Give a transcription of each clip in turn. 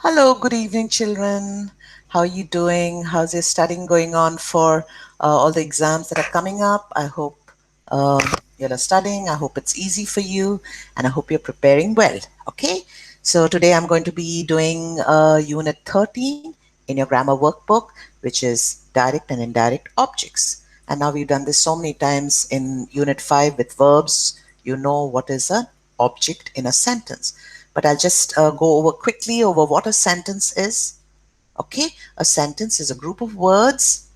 Hello, good evening, children. How are you doing? How's your studying going on for all the exams that are coming up? I hope uh, you're studying. I hope it's easy for you, and I hope you're preparing well. Okay, so today I'm going to be doing Unit 13 in your grammar workbook, which is direct and indirect objects. And now we've done this so many times in Unit 5 with verbs. You know what is an object in a sentence. But I'll just go over quickly over what a sentence is. Okay, a sentence is a group of words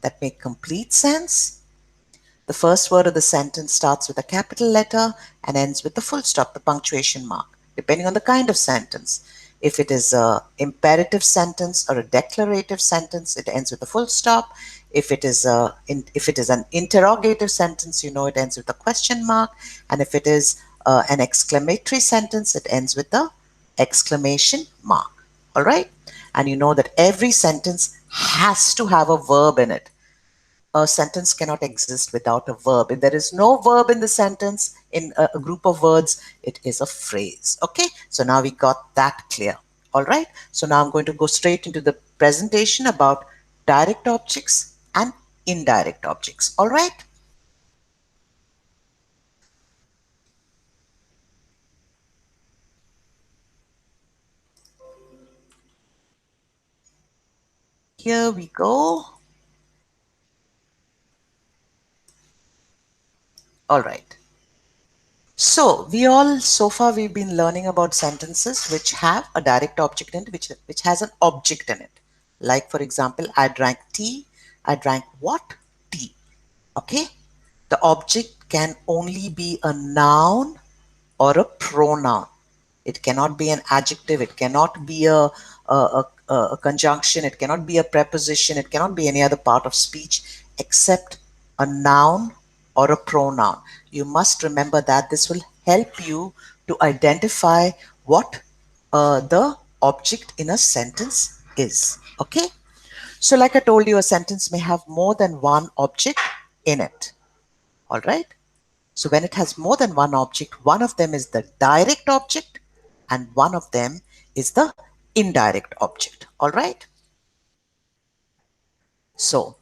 that make complete sense. The first word of the sentence starts with a capital letter and ends with the full stop, the punctuation mark, depending on the kind of sentence. If it is a imperative sentence or a declarative sentence, it ends with a full stop. If it is an interrogative sentence, you know it ends with a question mark. And if it is an exclamatory sentence, it ends with the exclamation mark. All right? And you know that every sentence has to have a verb in it. A sentence cannot exist without a verb. If there is no verb in the sentence, in a group of words, it is a phrase. Okay, so now we got that clear. All right, so now I'm going to go straight into the presentation about direct objects and indirect objects. All right, here we go. All right. So so far we've been learning about sentences which have a direct object in it, which has an object in it. Like for example, I drank tea. I drank what? Tea. Okay. The object can only be a noun or a pronoun. It cannot be an adjective. It cannot be a conjunction. It cannot be a preposition. It cannot be any other part of speech except a noun or a pronoun. You must remember that. This will help you to identify what the object in a sentence is. Okay? So, like I told you, a sentence may have more than one object in it. All right? So when it has more than one object, one of them is the direct object and one of them is the indirect object. All right. So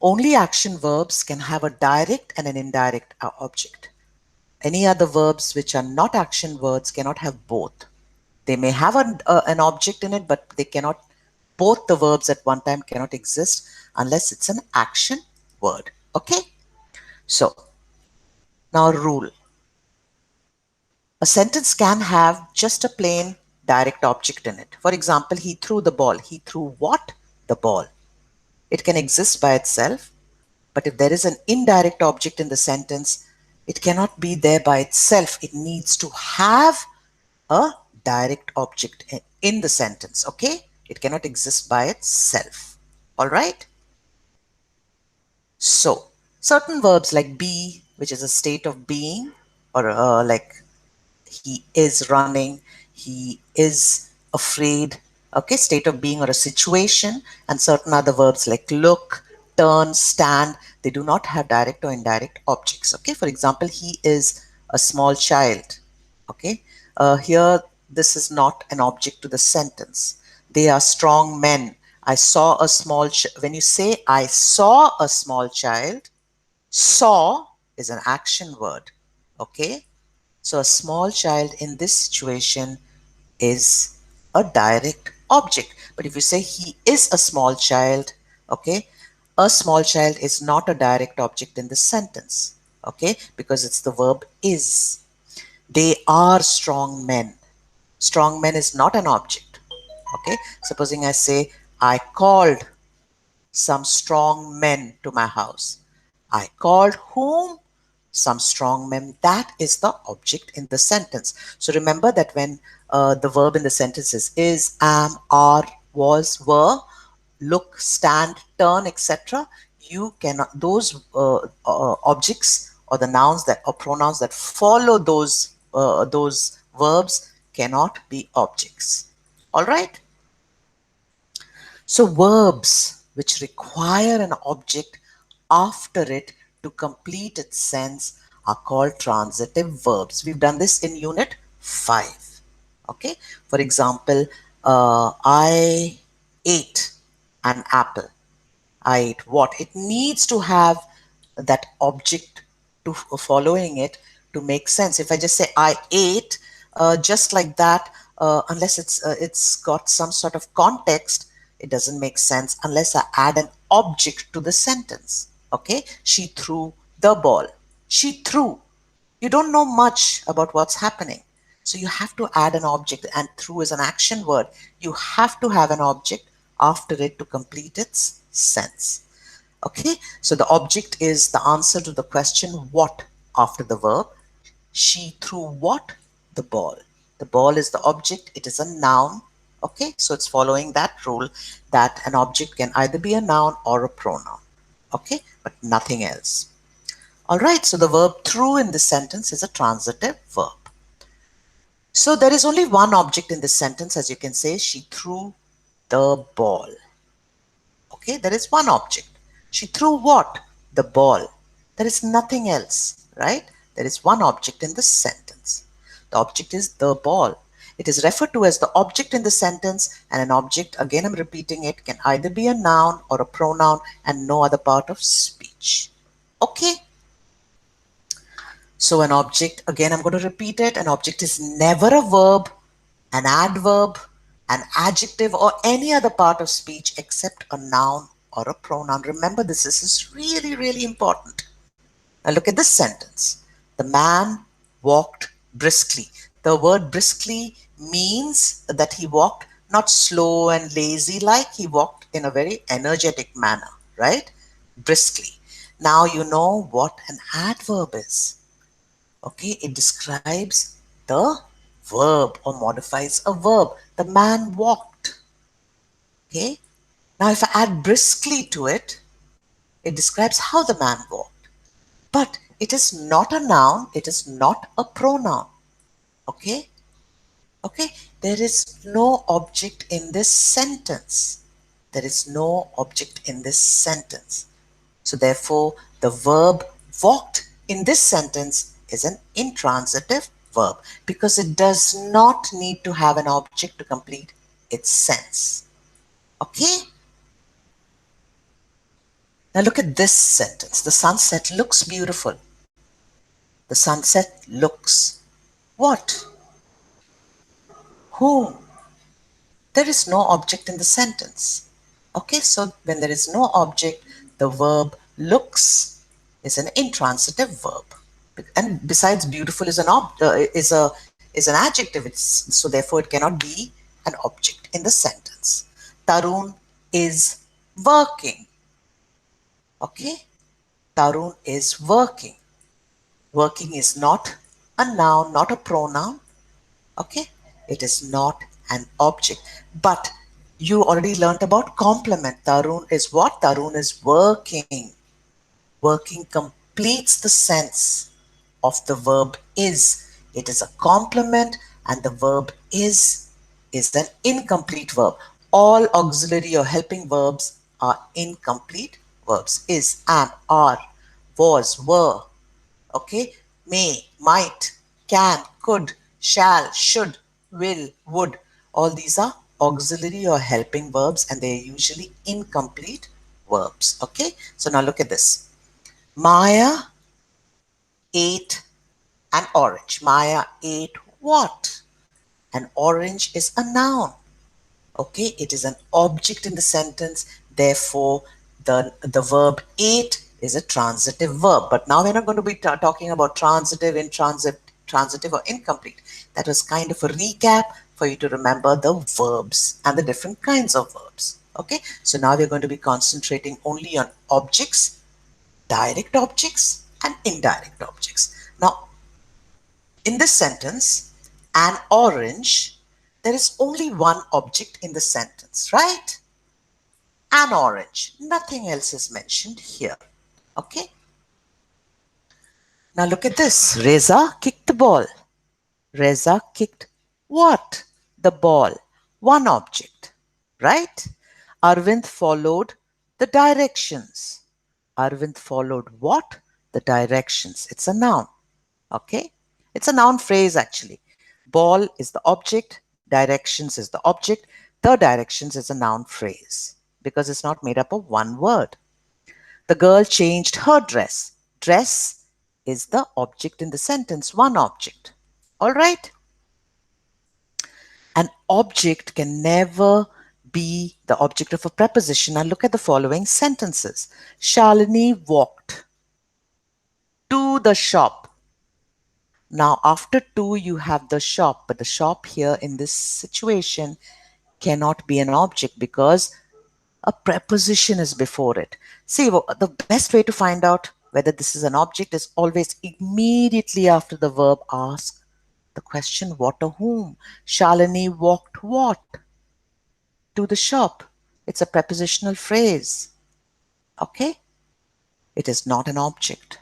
only action verbs can have a direct and an indirect object. Any other verbs which are not action words cannot have both. They may have an object in it, but they cannot, both the verbs at one time cannot exist unless it's an action word. Okay. So now rule. A sentence can have just a plain direct object in it. For example, he threw the ball. He threw what? The ball. It can exist by itself, but if there is an indirect object in the sentence, it cannot be there by itself. It needs to have a direct object in the sentence, okay? It cannot exist by itself, all right? So, certain verbs like be, which is a state of being, or like he is running, he is afraid, okay, state of being or a situation, and certain other verbs like look, turn, stand, they do not have direct or indirect objects. Okay, for example, he is a small child. Okay, here this is not an object to the sentence. They are strong men. I saw a small when you say I saw a small child, saw is an action word. Okay, so a small child in this situation is a direct object. But if you say he is a small child, okay, a small child is not a direct object in this sentence, okay, because it's the verb is. They are strong men. Strong men is not an object, okay. Supposing I say, I called some strong men to my house. I called whom? Some strong men. That is the object in the sentence. So remember that when the verb in the sentence is, am, are, was, were, look, stand, turn, etc., you cannot, those objects or the nouns that or pronouns that follow those verbs cannot be objects. All right. So verbs which require an object after it to complete its sense are called transitive verbs. We've done this in unit 5. Okay. For example, I ate an apple. I ate what? It needs to have that object to following it to make sense. If I just say I ate, just like that, unless it's got some sort of context, it doesn't make sense unless I add an object to the sentence. Okay, she threw the ball. She threw. You don't know much about what's happening. So you have to add an object, and through is an action word. You have to have an object after it to complete its sense. Okay, so the object is the answer to the question what after the verb. She threw what? The ball. The ball is the object, it is a noun. Okay, so it's following that rule that an object can either be a noun or a pronoun. Okay, but nothing else. All right, so the verb threw in this sentence is a transitive verb. So there is only one object in this sentence, as you can say, she threw the ball. Okay, there is one object. She threw what? The ball. There is nothing else, right? There is one object in the sentence. The object is the ball. It is referred to as the object in the sentence, and an object, again I'm repeating it, can either be a noun or a pronoun and no other part of speech. Okay? So an object, again I'm going to repeat it, an object is never a verb, an adverb, an adjective, or any other part of speech except a noun or a pronoun. Remember this, is really, really important. Now look at this sentence. The man walked briskly. The word briskly means that he walked not slow and lazy like, he walked in a very energetic manner, right? Briskly. Now you know what an adverb is. Okay, it describes the verb or modifies a verb. The man walked. Okay, now if I add briskly to it, it describes how the man walked. But it is not a noun, it is not a pronoun. Okay, okay, there is no object in this sentence. There is no object in this sentence. So therefore, the verb walked in this sentence is an intransitive verb because it does not need to have an object to complete its sense. Okay? Now look at this sentence. The sunset looks beautiful. The sunset looks what? Whom? There is no object in the sentence. Okay, so when there is no object, the verb looks is an intransitive verb. And besides, beautiful is is an adjective. So therefore, it cannot be an object in the sentence. Tarun is working. Okay, Tarun is working. Working is not a noun, not a pronoun. Okay, it is not an object. But you already learnt about complement. Tarun is what? Tarun is working. Working completes the sense of the verb is. It is a complement, and the verb is an incomplete verb. All auxiliary or helping verbs are incomplete verbs. Is, am, are, was, were. Okay, may, might, can, could, shall, should, will, would. All these are auxiliary or helping verbs, and they are usually incomplete verbs. Okay, so now look at this. Maya ate an orange. Maya ate what? An orange is a noun. Okay, it is an object in the sentence. Therefore, the verb ate is a transitive verb. But now we're not going to be talking about transitive, intransitive, transitive, or incomplete. That was kind of a recap for you to remember the verbs and the different kinds of verbs. Okay, so now we're going to be concentrating only on objects, direct objects, and indirect objects. Now, in this sentence, an orange, there is only one object in the sentence, right? An orange. Nothing else is mentioned here. Okay? Now look at this. Reza kicked the ball. Reza kicked what? The ball. One object, right? Arvind followed the directions. Arvind followed what? The directions. It's a noun. Okay? It's a noun phrase actually. Ball is the object, directions is the object, the directions is a noun phrase because it's not made up of one word. The girl changed her dress. Dress is the object in the sentence, one object. All right? An object can never be the object of a preposition. Now look at the following sentences. Shalini walked to the shop. Now after to you have the shop, but the shop here in this situation cannot be an object because a preposition is before it. See, the best way to find out whether this is an object is always immediately after the verb ask the question what or whom. Shalini walked what? To the shop. It's a prepositional phrase. Okay? It is not an object.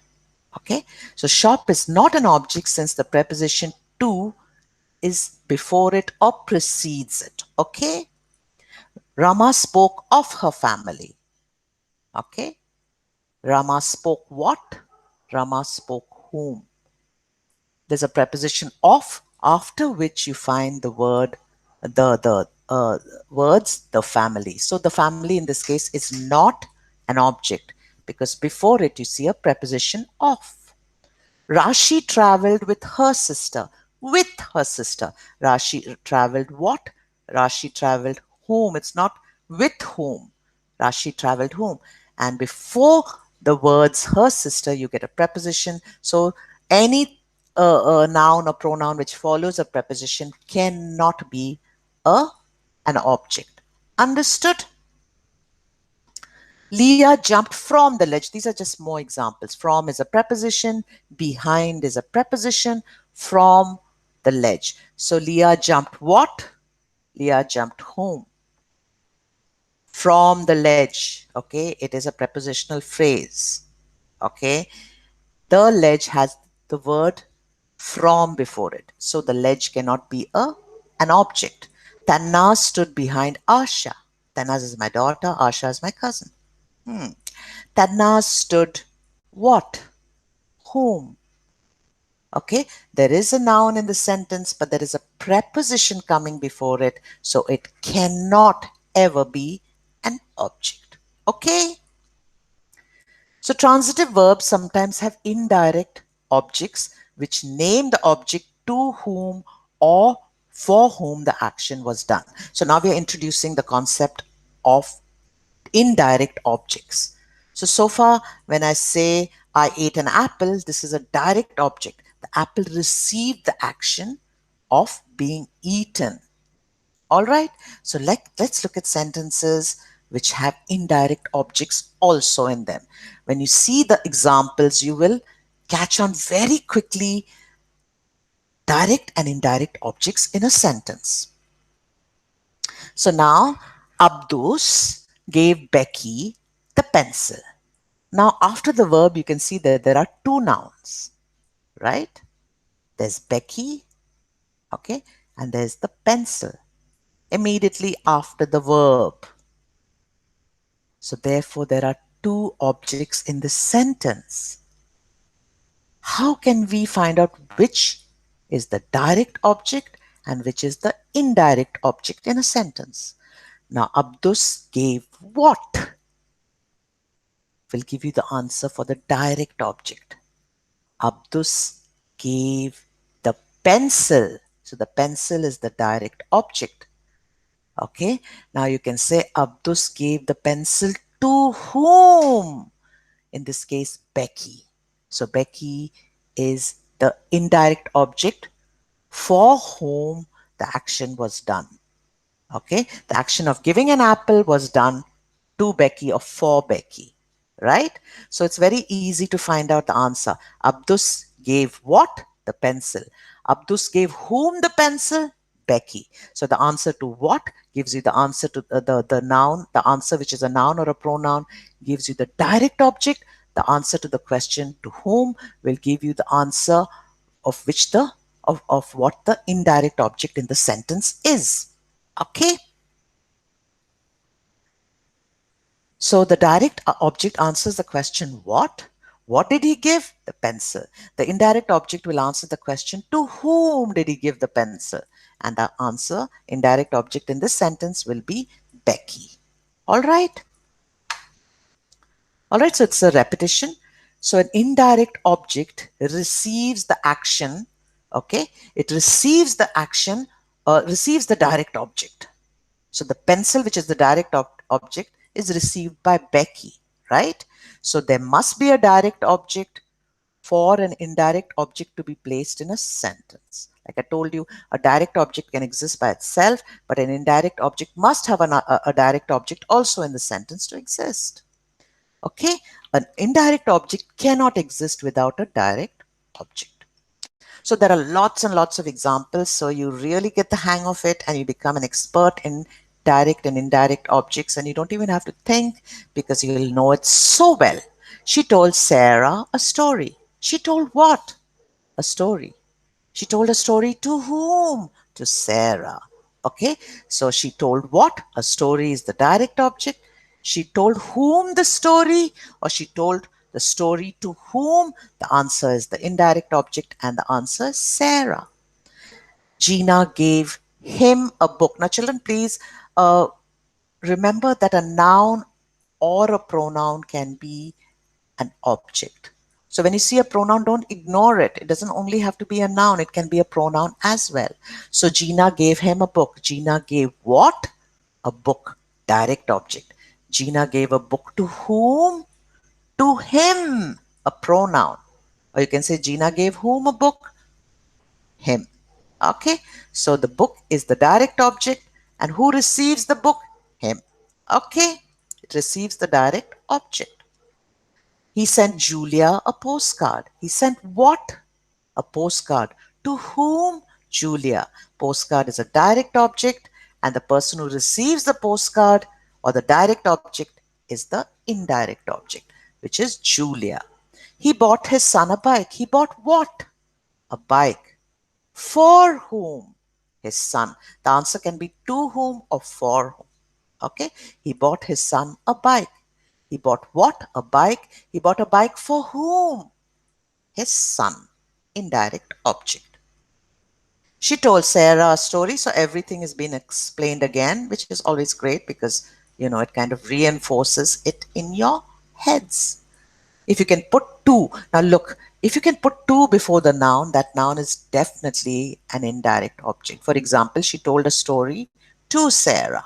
Okay? So shop is not an object since the preposition to is before it or precedes it. Okay? Rama spoke of her family. Okay? Rama spoke what? Rama spoke whom? There's a preposition of after which you find the word, the words, the family. So the family in this case is not an object because before it you see a preposition of. Rashi traveled with her sister. With her sister. Rashi traveled what? Rashi traveled whom? It's not with whom. Rashi traveled whom? And before the words her sister, you get a preposition. So any noun or pronoun which follows a preposition cannot be a an object. Understood? Leah jumped from the ledge. These are just more examples. From is a preposition, behind is a preposition, from the ledge. So Leah jumped what? Leah jumped home. From the ledge. Okay, it is a prepositional phrase. Okay, the ledge has the word from before it. So the ledge cannot be an object. Tanna stood behind Asha. Tanna is my daughter, Asha is my cousin. Tanna stood what? Whom? Okay, there is a noun in the sentence, but there is a preposition coming before it, so it cannot ever be an object. Okay? So transitive verbs sometimes have indirect objects which name the object to whom or for whom the action was done. So now we are introducing the concept of indirect objects. So far, when I say I ate an apple, this is a direct object. The apple received the action of being eaten. All right. So let's look at sentences which have indirect objects also in them. When you see the examples, you will catch on very quickly direct and indirect objects in a sentence. So now, Abdus gave Becky the pencil. Now, after the verb, you can see that there are two nouns, right? There's Becky, okay, and there's the pencil immediately after the verb. So, therefore, there are two objects in this sentence. How can we find out which is the direct object and which is the indirect object in a sentence? Now, Abdus gave what? Will give you the answer for the direct object. Abdus gave the pencil. So the pencil is the direct object. Okay. Now you can say Abdus gave the pencil to whom? In this case, Becky. So Becky is the indirect object for whom the action was done. Okay. The action of giving an apple was done to Becky or for Becky. Right? So it's very easy to find out the answer. Abdus gave what? The pencil. Abdus gave whom the pencil? Becky. So the answer to what gives you the answer to the noun. The answer which is a noun or a pronoun gives you the direct object. The answer to the question to whom will give you the answer of which of what the indirect object in the sentence is. Okay? So the direct object answers the question what, What did he give? The pencil. The indirect object will answer the question, to whom did he give the pencil? And the answer, indirect object in this sentence will be Becky. All right. All right, so it's a repetition. So an indirect object receives the action, okay? It receives the action, receives the direct object. So the pencil, which is the direct object, is received by Becky, right? So there must be a direct object for an indirect object to be placed in a sentence. Like I told you, a direct object can exist by itself, but an indirect object must have a direct object also in the sentence to exist. Okay, an indirect object cannot exist without a direct object. So there are lots and lots of examples. So you really get the hang of it and you become an expert in direct and indirect objects, and you don't even have to think because you'll know it so well. She told Sarah a story. She told what? A story. She told a story to whom? To Sarah. Okay, so she told what? A story is the direct object. She told whom the story, or she told the story to whom? The answer is the indirect object, and the answer is Sarah. Gina gave him a book. Now, children, please remember that a noun or a pronoun can be an object. So when you see a pronoun, don't ignore it. It doesn't only have to be a noun, it can be a pronoun as well. So Gina gave him a book. Gina gave what? A book. Direct object. Gina gave a book to whom? To him. A pronoun. Or you can say Gina gave whom a book? Him. Okay. So the book is the direct object. And who receives the book? Him. Okay. It receives the direct object. He sent Julia a postcard. He sent what? A postcard. To whom? Julia. Postcard is a direct object, and the person who receives the postcard or the direct object is the indirect object, which is Julia. He bought his son a bike. He bought what? A bike. For whom? His son. The answer can be to whom or for whom. Okay? He bought his son a bike. He bought what? A bike. He bought a bike for whom? His son. Indirect object. She told Sarah a story, so everything has been explained again, which is always great because it kind of reinforces it in your heads. If you can put to, now look, if you can put to before the noun, that noun is definitely an indirect object. For example, she told a story to Sarah.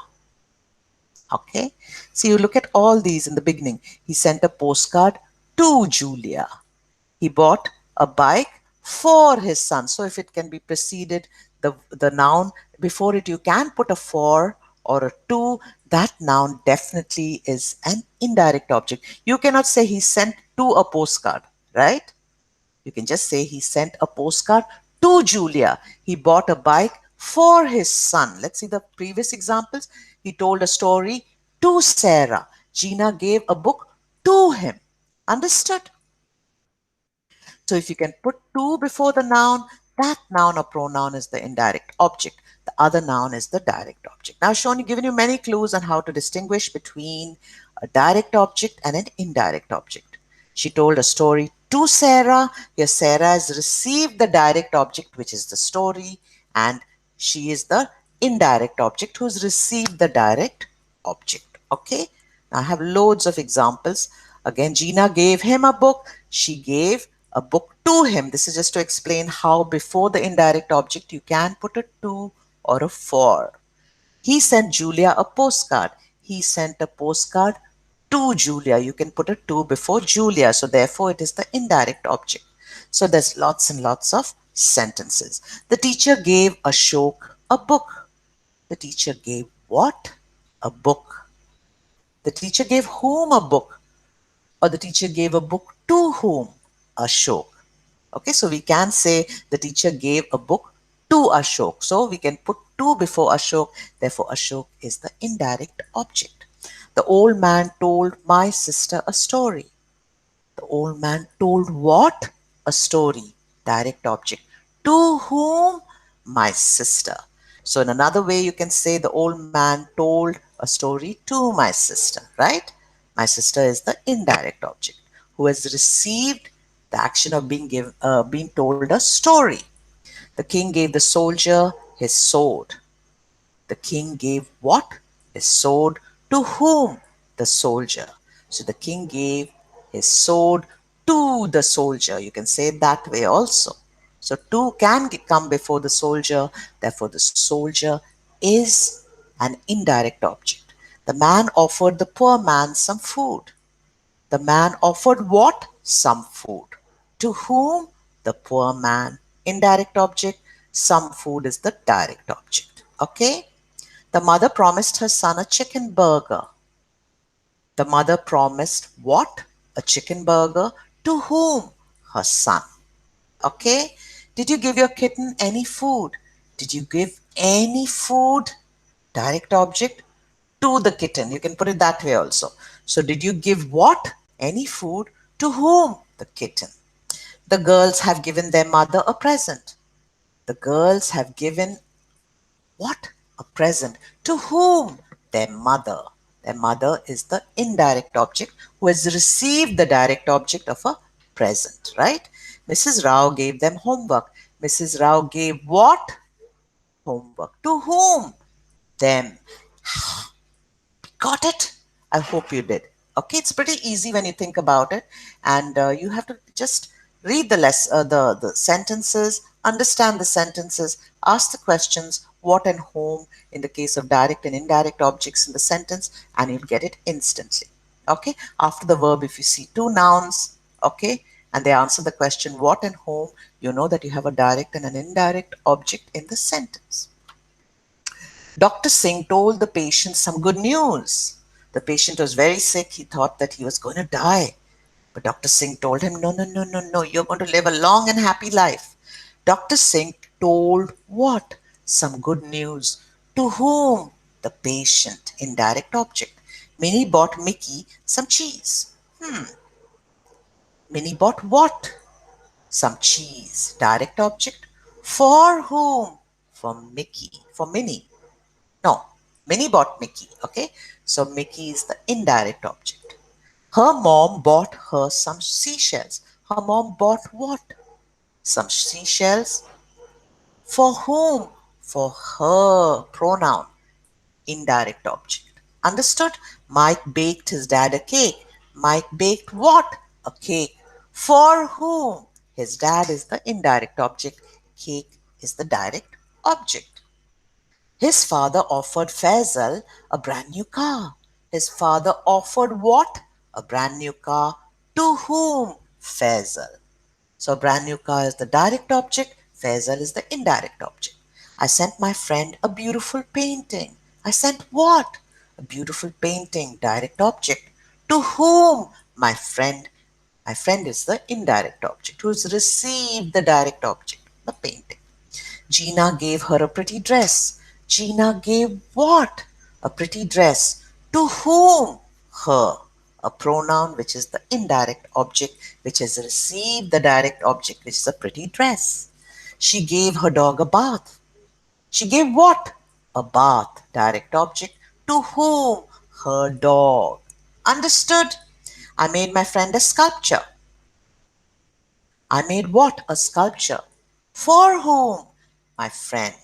Okay, so you look at all these in the beginning. He sent a postcard to Julia. He bought a bike for his son. So if it can be preceded, the noun before it, you can put a for or a to. That noun definitely is an indirect object. You cannot say he sent to a postcard, right? You can just say he sent a postcard to Julia. He bought a bike for his son. Let's see the previous examples. He told a story to Sarah. Gina gave a book to him. Understood? So if you can put to before the noun, that noun or pronoun is the indirect object. The other noun is the direct object. Now, given you many clues on how to distinguish between a direct object and an indirect object. She told a story to Sarah. Here, Sarah has received the direct object, which is the story, and she is the indirect object who's received the direct object. Okay. Now, I have loads of examples. Again, Gina gave him a book. She gave a book to him. This is just to explain how before the indirect object you can put a to or a for. He sent Julia a postcard. He sent a postcard to Julia. You can put a to before Julia. So therefore it is the indirect object. So there's lots and lots of sentences. The teacher gave Ashok a book. The teacher gave what? A book. The teacher gave whom a book? Or the teacher gave a book to whom? Ashok. Okay, so we can say the teacher gave a book to Ashok. So we can put to before Ashok. Therefore, Ashok is the indirect object. The old man told my sister a story. The old man told what? A story. Direct object. To whom? My sister. So in another way, you can say the old man told a story to my sister, right? My sister is the indirect object. who has received the action of being told a story. The king gave the soldier his sword. The king gave what? His sword to whom? The soldier. So the king gave his sword to the soldier. You can say it that way also. So to can come before the soldier. Therefore, the soldier is an indirect object. The man offered the poor man some food. The man offered what? Some food. To whom? The poor man. Indirect object. Some food is the direct object. Okay? The mother promised her son a chicken burger. The mother promised what? A chicken burger. To whom? Her son. Okay? Did you give your kitten any food? Did you give any food? Direct object to the kitten. You can put it that way also. So, did you give what? Any food. To whom? The kitten. The girls have given their mother a present. The girls have given what? A present. To whom? Their mother. Their mother is the indirect object who has received the direct object of a present, right? Mrs. Rao gave them homework. Mrs. Rao gave what? Homework. To whom? Them. Got it? I hope you did. Okay, it's pretty easy when you think about it, and you have to just read the sentences, understand the sentences, ask the questions, what and whom in the case of direct and indirect objects in the sentence, and you'll get it instantly. Okay, after the verb, if you see two nouns, okay, and they answer the question what and whom, you know that you have a direct and an indirect object in the sentence. Dr. Singh told the patient some good news. The patient was very sick. He thought that he was going to die. But Dr. Singh told him, no, no, no, no, no, you're going to live a long and happy life. Dr. Singh told what? Some good news. To whom? The patient. Indirect object. Minnie bought Mickey some cheese. Minnie bought what? Some cheese. Direct object. For whom? For Mickey. For Minnie. No, Minnie bought Mickey. Okay, so Mickey is the indirect object. Her mom bought her some seashells. Her mom bought what? Some seashells. For whom? For her. Pronoun. Indirect object. Understood? Mike baked his dad a cake. Mike baked what? A cake. For whom? His dad is the indirect object. Cake is the direct object. His father offered Faisal a brand new car. His father offered what? A brand new car. To whom? Faisal. So, a brand new car is the direct object, Faisal is the indirect object. I sent my friend a beautiful painting. I sent what? A beautiful painting, direct object. To whom? My friend. My friend is the indirect object who has received the direct object, the painting. Gina gave her a pretty dress. Gina gave what? A pretty dress. To whom? Her. A pronoun which is the indirect object which has received the direct object which is a pretty dress. She gave her dog a bath. She gave what? A bath. Direct object. To whom? Her dog. Understood? I made my friend a sculpture. I made what? A sculpture. For whom? My friend.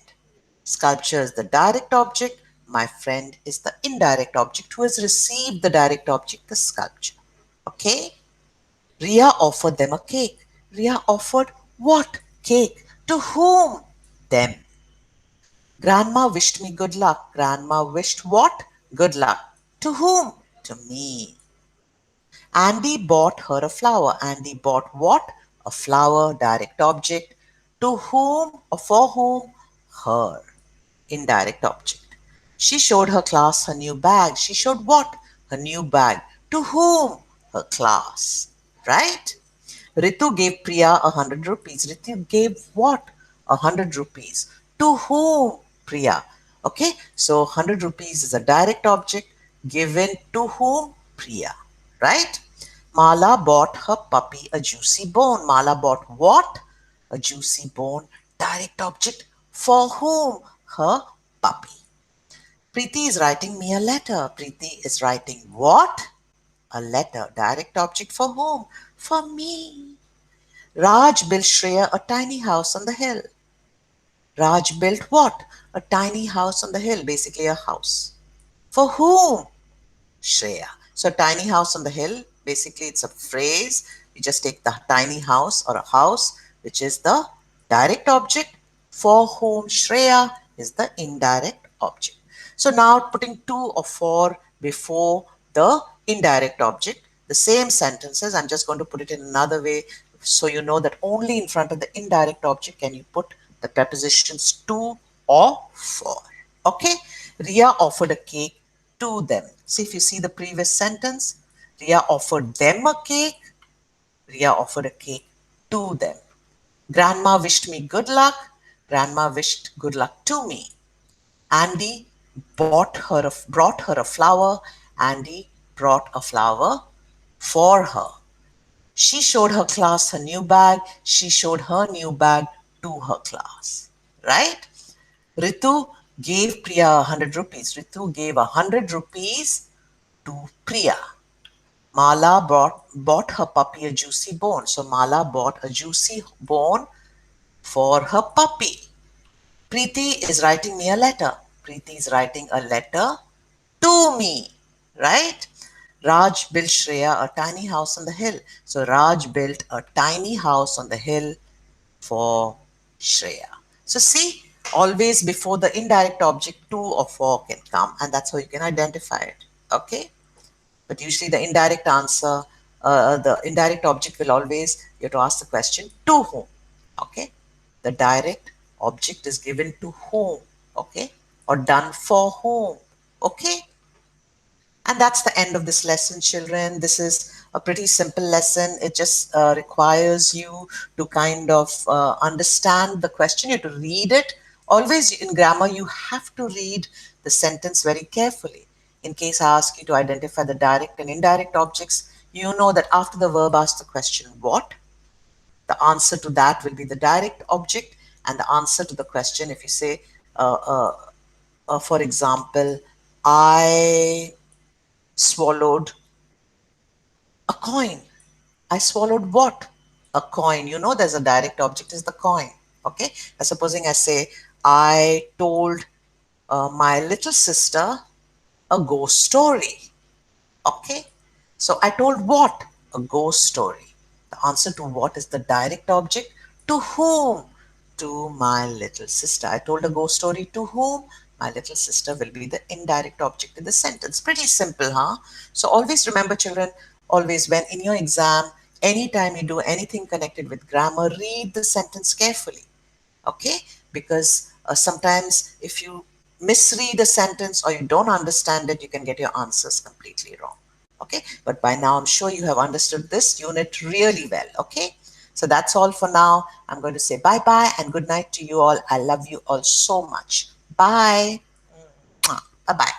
Sculpture is the direct object. My friend is the indirect object who has received the direct object, the sculpture. Okay? Ria offered them a cake. Ria offered what? Cake. To whom? Them. Grandma wished me good luck. Grandma wished what? Good luck. To whom? To me. Andy bought her a flower. Andy bought what? A flower, direct object. To whom or for whom? Her. Indirect object. She showed her class her new bag. She showed what? Her new bag. To whom? Her class. Right? Ritu gave Priya 100 rupees. Ritu gave what? 100 rupees. To whom? Priya. Okay, so 100 rupees is a direct object given to whom? Priya. Right? Mala bought her puppy a juicy bone. Mala bought what? A juicy bone. Direct object for whom? Her puppy. Preeti is writing me a letter. Preeti is writing what? A letter. Direct object for whom? For me. Raj built Shreya a tiny house on the hill. Raj built what? A tiny house on the hill, basically a house. For whom? Shreya. So tiny house on the hill, basically it's a phrase. You just take the tiny house or a house, which is the direct object. For whom Shreya is the indirect object. So now putting to or for before the indirect object, the same sentences, I'm just going to put it in another way so you know that only in front of the indirect object can you put the prepositions to or for. Okay, Ria offered a cake to them. See, if you see the previous sentence, Ria offered them a cake, Ria offered a cake to them. Grandma wished me good luck, Grandma wished good luck to me. Andy brought her a flower, Andy brought a flower for her. She showed her class her new bag, she showed her new bag to her class. Right? Ritu gave Priya 100 rupees. Ritu gave 100 rupees to Priya. Mala bought her puppy a juicy bone. So Mala bought a juicy bone for her puppy. Preeti is writing me a letter. Preeti is writing a letter to me. Right? Raj built Shreya a tiny house on the hill. So Raj built a tiny house on the hill for Shreya. So see, always before the indirect object to or for can come, and that's how you can identify it. Okay? But usually the indirect object will always, you have to ask the question, to whom? Okay? The direct object is given to whom? Okay? Or done for whom? Okay? And that's the end of this lesson, children. This is a pretty simple lesson. It just requires you to kind of understand the question. You have to read it. Always in grammar, you have to read the sentence very carefully. In case I ask you to identify the direct and indirect objects, you know that after the verb asks the question, what? The answer to that will be the direct object. And the answer to the question, if you say, for example, I swallowed a coin. I swallowed what? A coin. You know there's a direct object is the coin. Okay. Now supposing I say, I told my little sister a ghost story. Okay. So I told what? A ghost story. The answer to what is the direct object. To whom? To my little sister. I told a ghost story to whom? My little sister will be the indirect object in the sentence. Pretty simple, huh? So always remember, children, always when in your exam, anytime you do anything connected with grammar, read the sentence carefully. Okay? Because sometimes if you misread a sentence or you don't understand it, you can get your answers completely wrong. Okay? But by now, I'm sure you have understood this unit really well. Okay? So that's all for now. I'm going to say bye bye and good night to you all. I love you all so much. Bye. Bye bye.